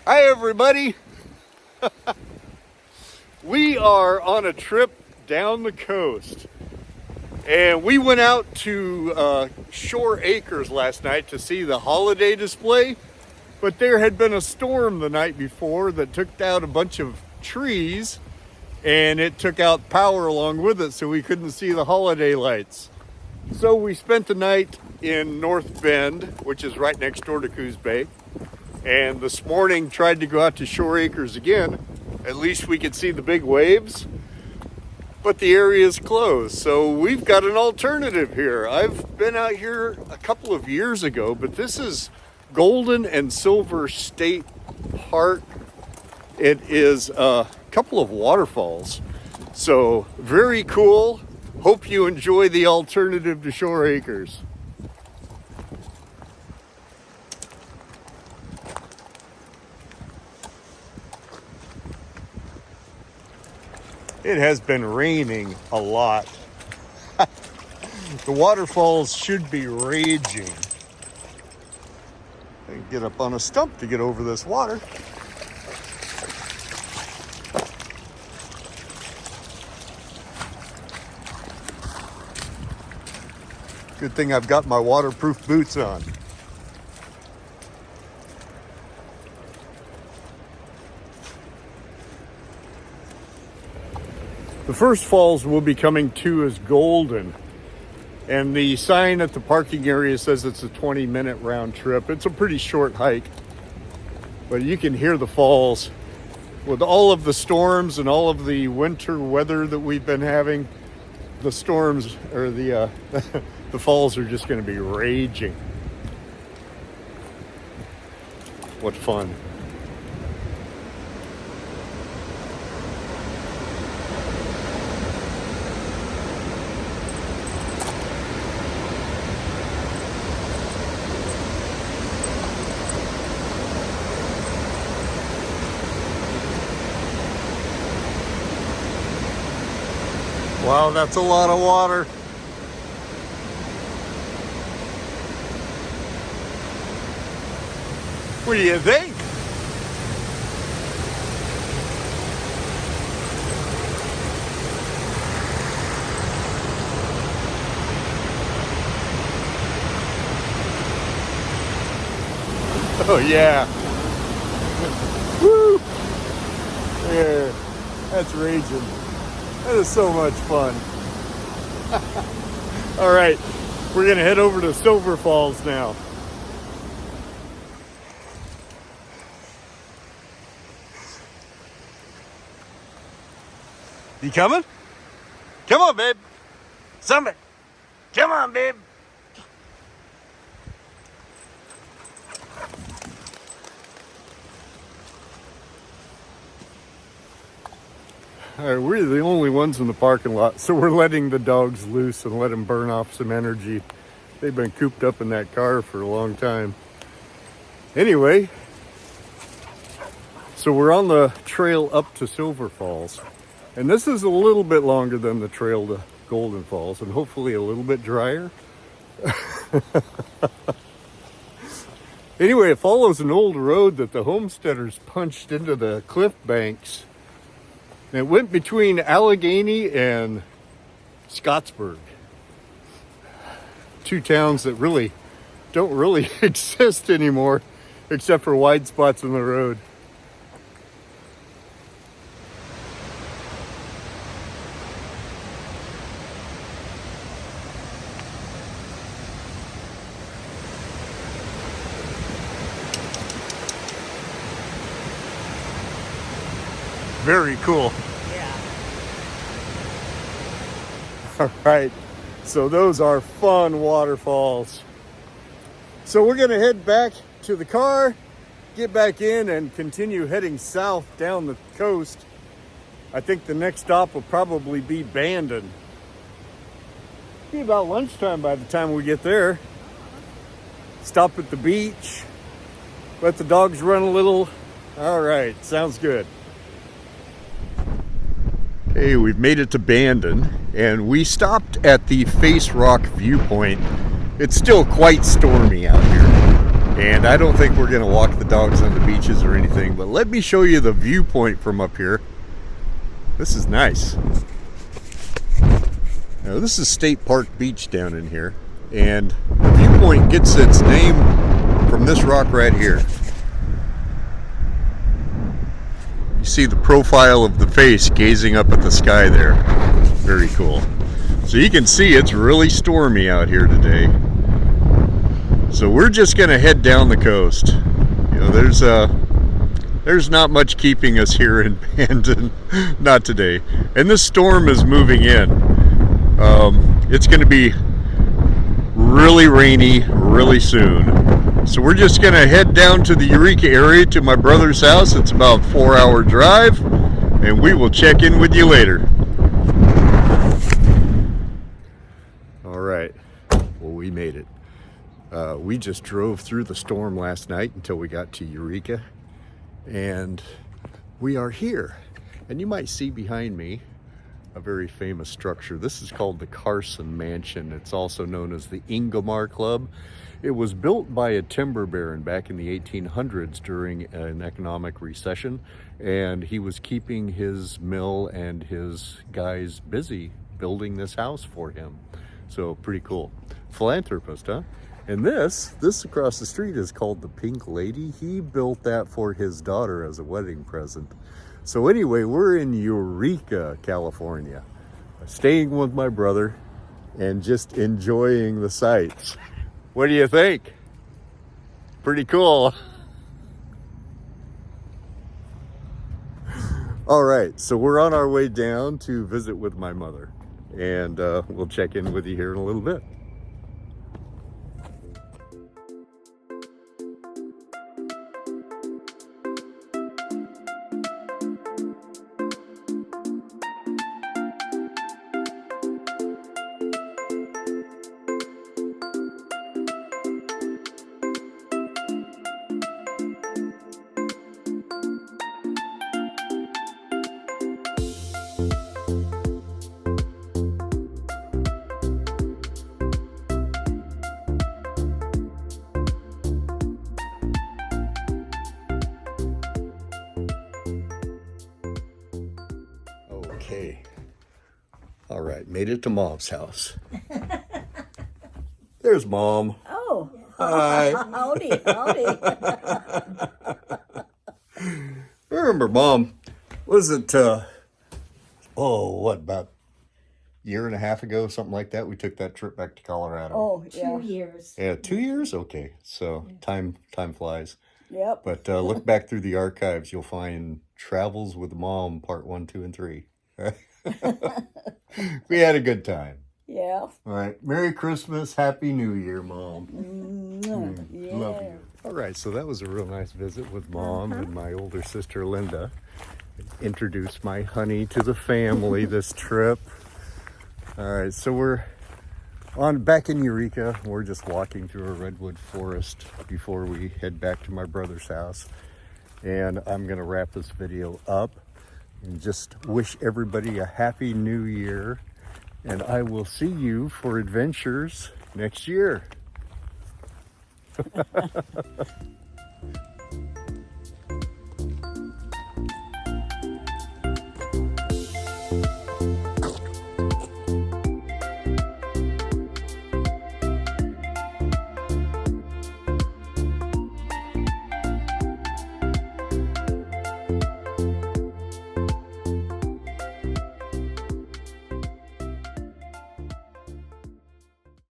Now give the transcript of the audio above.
Hi everybody! We are on a trip down the coast and we went out to Shore Acres last night to see the holiday display, but there had been a storm the night before that took out a bunch of trees and it took out power along with it, so we couldn't see the holiday lights. So we spent the night in North Bend, which is right next door to Coos Bay. And this morning tried to go out to Shore Acres again. At least we could see the big waves, but the area is closed. So we've got an alternative here. I've been out here a couple of years ago, but this is Golden and Silver State Park. It is a couple of waterfalls. So very cool. Hope you enjoy the alternative to Shore Acres. It has been raining a lot. The waterfalls should be raging. I can get up on a stump to get over this water. Good thing I've got my waterproof boots on. The first falls we'll be coming to is Golden, and the sign at the parking area says it's a 20-minute round trip. It's a pretty short hike, but you can hear the falls. With all of the storms and all of the winter weather that we've been having, the storms or the the falls are just going to be raging. What fun. Wow, that's a lot of water. What do you think? Oh yeah. Woo! There. That's raging. That is so much fun. All right, we're gonna head over to Silver Falls now. You coming? Come on, babe. Somebody. Come on, babe. All right, we're the only ones in the parking lot, so we're letting the dogs loose and let them burn off some energy. They've been cooped up in that car for a long time. Anyway, so we're on the trail up to Silver Falls, and this is a little bit longer than the trail to Golden Falls, and hopefully a little bit drier. Anyway, it follows an old road that the homesteaders punched into the cliff banks. And it went between Allegheny and Scottsburg. Two towns that really don't really exist anymore, except for wide spots in the road. Very cool. Yeah. All right, so those are fun waterfalls. So we're gonna head back to the car, get back in, and continue heading south down the coast. I think the next stop will probably be Bandon. Be about lunchtime by the time we get there. Stop at the beach, let the dogs run a little. All right, sounds good. Hey, we've made it to Bandon, and we stopped at the Face Rock viewpoint. It's still quite stormy out here. And I don't think we're gonna walk the dogs on the beaches or anything, but let me show you the viewpoint from up here. This is nice. Now this is State Park Beach down in here, and the viewpoint gets its name from this rock right here. You see the profile of the face gazing up at the sky there. Very cool. So you can see it's really stormy out here today. So we're just gonna head down the coast. You know, there's not much keeping us here in Bandon, not today. And this storm is moving in. It's gonna be really rainy really soon. So we're just gonna head down to the Eureka area to my brother's house. It's about a 4-hour drive, and we will check in with you later. All right, well, we made it. We just drove through the storm last night until we got to Eureka, and we are here. And you might see behind me a very famous structure. This is called the Carson Mansion. It's also known as the Ingomar Club. It was built by a timber baron back in the 1800s during an economic recession, and he was keeping his mill and his guys busy building this house for him. So pretty cool. Philanthropist, huh? And this across the street is called the Pink Lady. He built that for his daughter as a wedding present. So anyway, we're in Eureka, California, staying with my brother and just enjoying the sights. What do you think? Pretty cool. All right, so we're on our way down to visit with my mother, and we'll check in with you here in a little bit. Okay. All right, made it to Mom's house. There's Mom. Oh. Hi. Howdy, howdy. I remember Mom, was it, about a year and a half ago, something like that, we took that trip back to Colorado. Oh, yeah. 2 years. Yeah, 2 years? Okay, so time flies. Yep. But look back through the archives, you'll find Travels with Mom, part 1, 2, and 3. We had a good time. Yeah. All right. Merry Christmas. Happy New Year, Mom. Yeah. Love you. All right. So that was a real nice visit with Mom and my older sister, Linda. Introduced my honey to the family this trip. All right. So we're back in Eureka. We're just walking through a redwood forest before we head back to my brother's house. And I'm going to wrap this video up and just wish everybody a happy new year. And I will see you for adventures next year.